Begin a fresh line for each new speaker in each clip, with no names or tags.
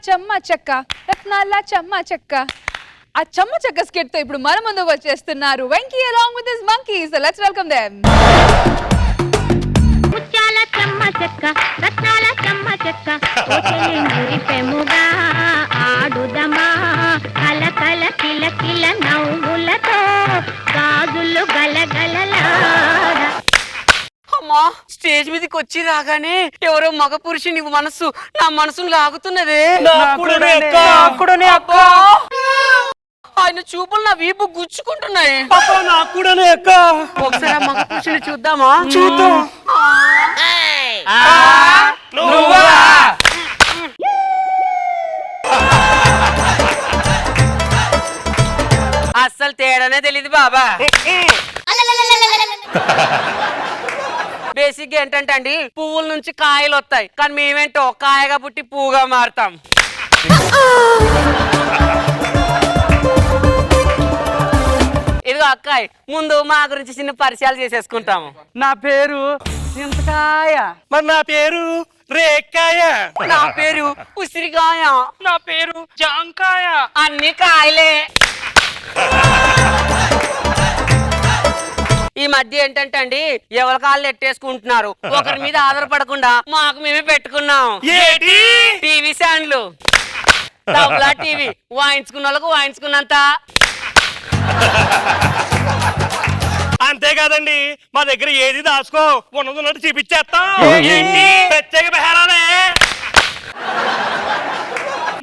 చెమ్మ చెక్క రత్నాల చెమ్మ చెక్క ఆ చెమ్మ చెక్క స్కిట్ తో ఇప్పుడు మన ముందుకు వచ్చేస్తున్నారు Venky along with his monkey. So let's welcome them.
ముత్యాల చెమ్మ చెక్క రత్నాల చెమ్మ చెక్క ఓచెలింగురి పెముగా ఆడుదమా కల కల కిల కిల నవ్వులతో గాజులు గలగలలాడ.
అమ్మా స్టేజ్ మీదకి వచ్చి రాగానే ఎవరో మగ పురుషుని మనసు నా మనసును లాగుతున్నదే. ఆయన చూపులు నా వీపు గుచ్చుకుంటున్నాయి. ఒకసారి ఆ మగ పురుషుని చూద్దామా?
చూద్దాం.
అస్సలు తేడానే తెలీదు బాబా. బేసిక్ గా ఏంటంటే అండి, పువ్వుల నుంచి కాయలు వస్తాయి, కానీ మేమేంటో కాయగా పుట్టి పువ్వుగా మారుతాం. ఇదిగో అక్కాయ్, ముందు మా గురించి చిన్న పరిచయాలు చేసేసుకుంటాము.
నా పేరు చింతకాయ.
మరి నా పేరు రేక్కాయ.
నా పేరు ఉసిరికాయ.
నా పేరు జాంకాయ.
అన్ని కాయలే. ఈ మధ్య ఏంటంటే అండి, ఎవరి కాళ్ళు ఎట్టేసుకుంటున్నారు, ఒకరి మీద ఆధారపడకుండా మాకు మేమే పెట్టుకున్నాం. టీవీ స్టాండ్లు, డబ్బులా టీవీ, వాయించుకున్న వాళ్ళకు వాయించుకున్నంత.
అంతేకాదండి, మా దగ్గర ఏది దాచుకో, ఉన్నట్టు చూపించేస్తాం. ప్రత్యేక బేరాలే.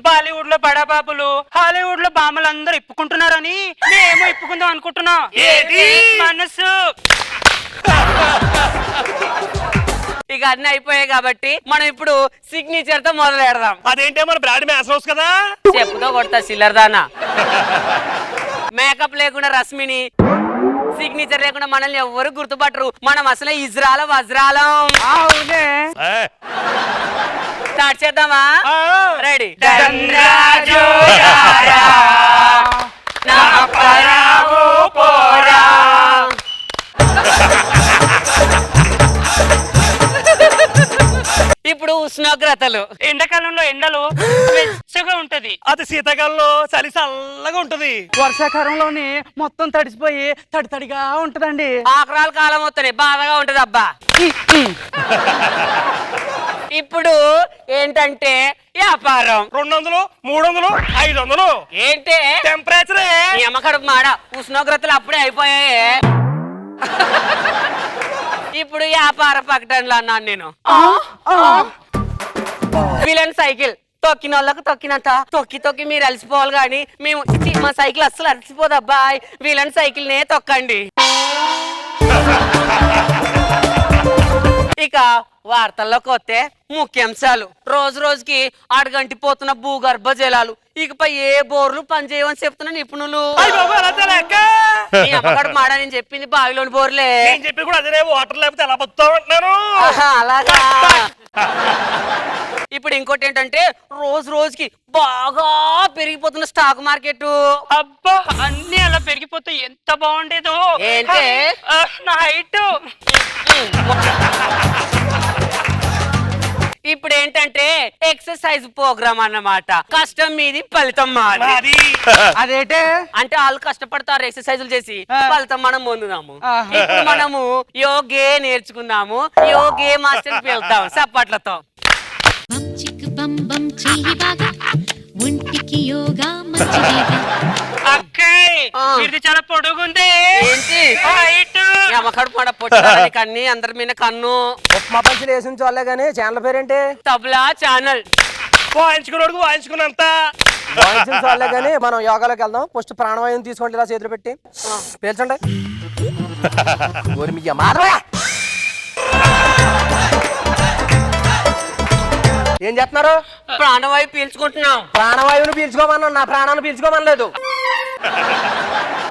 బాలీవుడ్ లో బడాబాబులు, హాలీవుడ్ లో బామ్మలు అందరూ ఇప్పుకుంటున్నారని మేము ఇప్పుకుందాం అనుకుంటున్నాం. మనసు.
ఇక అన్ని అయిపోయాయి కాబట్టి మనం ఇప్పుడు సిగ్నేచర్ తో మొదలు పెడదాం.
అదేంటే మన బ్రాండ్ మ్యాస్ హౌస్ కదా.
చెప్పుతో కొడతా సిల్లర్దానా. మేకప్ లేకుండా రశ్మిని, సిగ్నేచర్ లేకుండా మనల్ని ఎవ్వరు గుర్తుపట్టరు. మనం అసలే ఇజ్రాల వజ్రాలం.
అవునే.
స్టార్ట్ చేద్దామా? రెడీ. ఇప్పుడు ఉష్ణోగ్రతలు.
ఎండాకాలంలో ఎండలు వెచ్చగా ఉంటది,
అది శీతాకాలంలో చలి చల్లగా ఉంటది,
వర్షాకాలంలోని మొత్తం తడిసిపోయి తడి తడిగా ఉంటదండి.
ఆకరాల కాలం వస్తాయి, బాధగా ఉంటది అబ్బా. ఇప్పుడు ఏంటంటే వ్యాపారం.
200, 300, 500
ఏంటే
టెంపరేచర్.
ఈ అమ్మకడుపు మాడ, ఉష్ణోగ్రతలు అప్పుడే అయిపోయాయి. ఇప్పుడు వ్యాపార ప్రకటనలు అన్నాను నేను. విలన్ సైకిల్ తొక్కిన వాళ్ళకు తొక్కినంత తొక్కి తొక్కి మీరు అలసిపోవాలి, కానీ మేము మా సైకిల్ అస్సలు అలసిపోదు అబ్బాయి. విలన్ సైకిల్ నే తొక్కండి. ఇక వార్తల్లోకి వస్తే ముఖ్యాంశాలు. రోజు రోజుకి అడగంటిపోతున్న భూగర్భ జలాలు, ఇకపై ఏ బోర్లు పనిచేయమని చెప్తున్నా నిపుణులు. అమ్మగడు మాడ నేను చెప్పింది బావిలోని బోర్లే.
చెప్పి కూడా అదే, వాటర్ లేకపోతే ఎలా బతుకుతావు అంటున్నాను.
అలాగా. ఇప్పుడు ఇంకోటి ఏంటంటే, రోజు రోజుకి బాగా పెరిగిపోతున్న స్టాక్ మార్కెట్.
అబ్బా, అన్ని అలా పెరిగిపోతే ఎంత బాగుండేదో.
ఏంటే
నా హైట్.
ఇప్పుడు ఏంటంటే ఎక్సర్సైజ్ ప్రోగ్రామ్ అన్నమాట. కష్టం మీది ఫలితం మాది.
అదేంటే
అంటే వాళ్ళు కష్టపడతారు ఎక్సర్సైజులు చేసి, ఫలితం మనం పొందుదాము. ఇప్పుడు మనము యోగే నేర్చుకున్నాము, యోగే మాస్టర్ వెళ్తాం చప్పట్లతో.
ఇది చాలా పొడుగుంది.
ఏంటి అమ్మకడు పడ పొట్ట కన్నీ అందరి మీద కన్ను.
ఉప్మా పంచులు వేసిన చూడలే గానీ ఛానల్ పేరేంటి?
తబలా ఛానల్.
వాయించుకున్నాడు వాయించుకున్నంత
వాయించిన చూడలే గానీ మనం యోగాలోకి వెళ్దాం. ఫస్ట్ ప్రాణవాయువుని తీసుకోండి, ఇలా చేతులు పెట్టి పేల్చండి. ఏం చేస్తున్నారు?
ప్రాణవాయువు పీల్చుకుంటున్నాం.
ప్రాణవాయువుని పీల్చుకోమన్నా, నా ప్రాణాన్ని పీల్చుకోమనలేదు.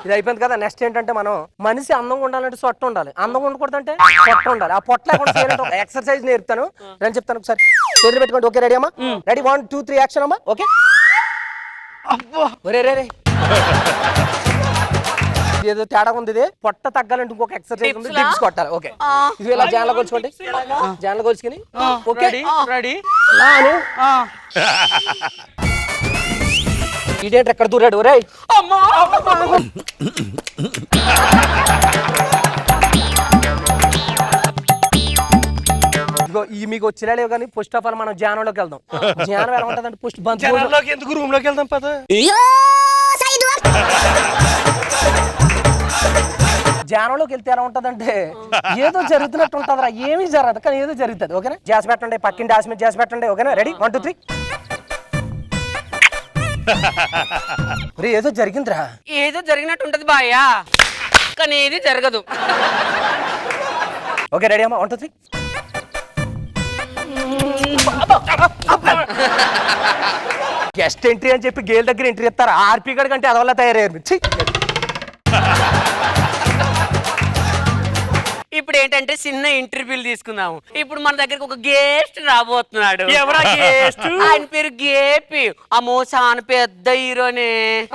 ఇది అయిపోయింది కదా. నెక్స్ట్ ఏంటంటే, మనం మనిషి అందంగా ఉండాలంటే సొట్ట ఉండాలి, అందంగా ఉండకూడదంటే పొట్ట ఉండాలి. ఆ పొట్ట లేకుండా ఎక్సర్సైజ్ నేర్పుతాను, నేను చెప్తాను. ఒకసారి చేతులు పెట్టుకోండి. ఓకే, రెడీ అమ్మా? రెడీ, 1 2 3 యాక్షన్ అమ్మా. ఓకే. ఒరే రే రే ఏదో తేడా ఉంది. ఇది పొట్ట తగ్గాలంటే ఇంకొక ఎక్సర్సైజ్ ఉంది,
Dips లా?
డిప్స్ కొట్టాలి. ఓకే, ఇది ఇలా జాన్లో కొలుచుకోండి, జాన్లో కొలుచుకుని ఓకే
రెడీ
లా అను. ఇదేంటి ఎక్కడ దూరాడు? రే ఇదిగో ఈ మీకు వచ్చినా లేవు కానీ ఫస్ట్ ఆఫ్ ఆల్ మనం ధ్యానంలోకి వెళ్దాం. ధ్యానం ఎలా ఉంటుందంటే ఫస్ట్ బంత్
జనాల్లోకి ఎందుకు రూమ్ లోకి వెళ్దాం పద.
ధ్యానంలోకి వెళ్తే ఎలా ఉంటదంటే ఏదో జరుగుతున్నట్టు ఉంటుందిరా, ఏమీ జరగదు కానీ ఏదో జరుగుతుంది. ఓకేనా? జాస్ పెట్టండి, పక్కిన డాస్ మీద జాస్ పెట్టండి. ఓకేనా? రెడీ 1 2 3. ఏదో జరిగిందిరా.
ఏదో జరిగినట్టు ఉంటది బాయ్య, కానీ ఏది జరగదు.
ఓకే రెడీ అమ్మా 1 2 3. గెస్ట్ ఎంట్రీ అని చెప్పి గేల్ దగ్గర ఎంట్రీ ఇస్తారు. ఆర్పీ గడి కంటే అదవల్ల తయారయ్యారు.
ఇప్పుడు ఏంటంటే చిన్న ఇంటర్వ్యూలు తీసుకుందాము. ఇప్పుడు మన దగ్గరకు ఒక గెస్ట్ రాబోతున్నాడు.
ఎవరా గెస్ట్?
ఆయన పేరు గేపి. అమ్మో చాలా పెద్ద హీరోనే.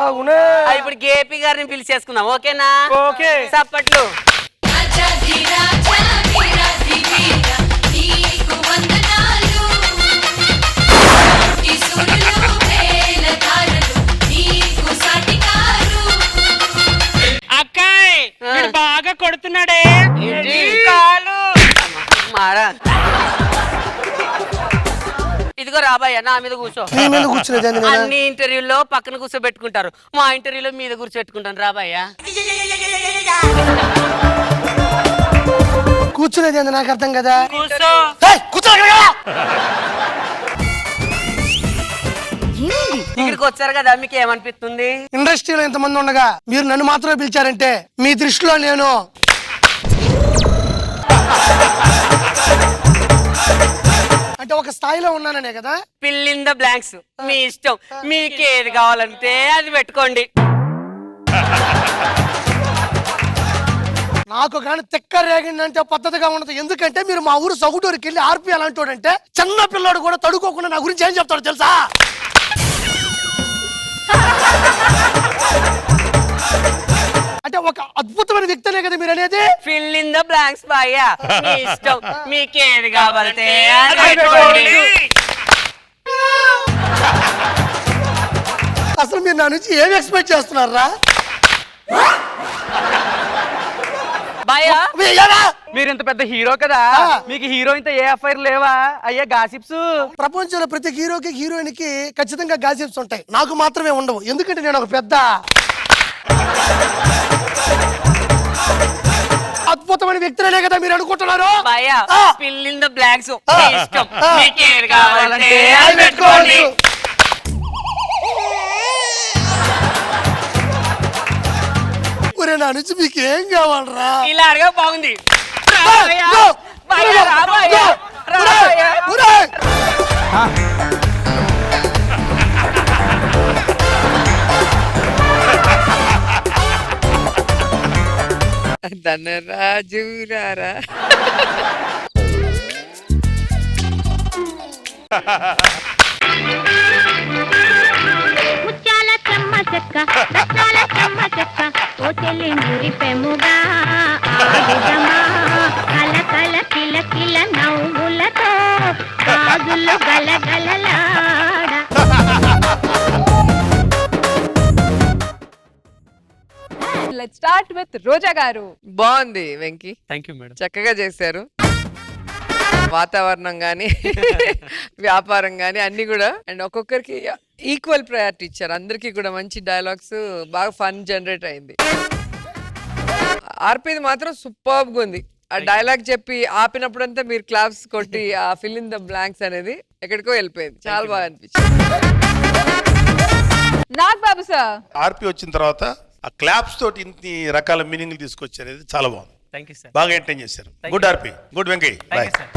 అవునా?
ఇప్పుడు గేపి గారిని పిలిచేసుకుందాం. ఓకేనా?
ఓకే.
చప్పట్లు.
అక్కాయ్ వీడు బాగా కొడుతున్నాడే
ఏంటి?
కాలు.
మారా ఇదిగో రాబాయ్య, నా మీద కూర్చో. అన్ని ఇంటర్వ్యూల్లో పక్కన కూర్చోబెట్టుకుంటారు, మా ఇంటర్వ్యూలో మీద కూర్చోబెట్టుకుంటాను. రాబాయ్య
కూర్చునేది నాకు అర్థం కదా.
కూర్చో.
ఇక్కడికి వచ్చారు కదా, మీకు ఏమనిపిస్తుంది?
ఇండస్ట్రీలో ఇంతమంది ఉండగా మీరు నన్ను మాత్రమే పిలిచారంటే మీ దృష్టిలో నేను అంటే ఒక స్థాయిలో ఉన్నాననే కదా.
ఫిల్ ఇన్ ద బ్లాంక్స్ మీ ఇష్టం, మీకు ఏది కావాలంటే అది పెట్టుకోండి.
నాకు కానీ తెక్క రేగిందంటే పద్ధతిగా ఉండదు. ఎందుకంటే మీరు మా ఊరు సగుటూరుకి వెళ్ళి ఆర్పి అలాంటి అంటే చిన్న పిల్లాడు కూడా తడుకోకుండా నా గురించి ఏం చెప్తాడు తెలుసా? అంటే ఒక అద్భుతమైన వ్యక్తినే కదా మీరు అనేది.
ఫిల్ ఇన్ ద బ్లాంక్స్ బాయ్య, మీ ఇష్టం, మీకు ఏది కావాలంటే అది పెట్టుకోండి.
అసలు మీరు నా నుంచి ఏం ఎక్స్పెక్ట్ చేస్తున్నారా?
బాయ్య
మీరు ఇంత పెద్ద హీరో కదా, మీకు హీరోయిన్ తో ఏ అఫైర్ లేవా? అయ్యా గాసిప్స్.
ప్రపంచంలో ప్రతి హీరోకి హీరోయిన్ కి ఖచ్చితంగా గాసిప్స్ ఉంటాయి, నాకు మాత్రమే ఉండవు. ఎందుకంటే నేను ఒక పెద్ద అద్భుతమైన వ్యక్తినే కదా మీరు అనుకుంటున్నారు.
బాయ్య ఫిల్ ఇన్ ద బ్లాంక్స్ మీ ఇష్టం, మీకు ఏది కావాలంటే అది పెట్టుకోండి.
ఒరే నా నుంచి మీకు ఏం కావాలరా?
ఇలా అడగా బాగుంది. రాబాయ్య, బాయ్య, రాబాయ్య, రాబాయ్య.
ధనరాజు రారా.
ముత్యాల చెమ్మ చెక్క రత్నాల చెమ్మ చెక్క ఓ చెల్లి మురిపెముగా ఆడుదమా కల కల కిల కిల నవ్వులతో గాజులు గలగలలాడ.
లెట్స్ స్టార్ట్ విత్ రోజా గారు.
బాగుంది వెంకీ,
థ్యాంక్ యూ మేడం.
చక్కగా చేశారు. వాతావరణం గానీ వ్యాపారం గానీ అన్ని కూడా, అండ్ ఒక్కొక్కరికి ఈక్వల్ ప్రయారిటీ ఇచ్చారు. అందరికీ కూడా మంచి డైలాగ్స్, బాగా ఫన్ జనరేట్ అయింది. ఆర్పీది మాత్రం సూపర్గా ఉంది. ఆ డైలాగ్ చెప్పి ఆపినప్పుడంతా మీరు క్లాప్స్ కొట్టి ఆ ఫిల్ ఇన్ ద బ్లాంక్స్ అనేది ఎక్కడికో వెళ్ళిపోయింది. చాలా బాగా అనిపించింది.
నాగ్ బాబు సార్,
ఆర్పి వచ్చిన తర్వాత ఆ క్లాప్స్ తోటి ఇన్ని రకాల మీనింగ్లు తీసుకొచ్చారు. చాలా బాగుంది.
Thank you sir.
బాగా ఎంటర్టైన్ చేశారు. Good RP, good Venkaiah.
Thank you sir.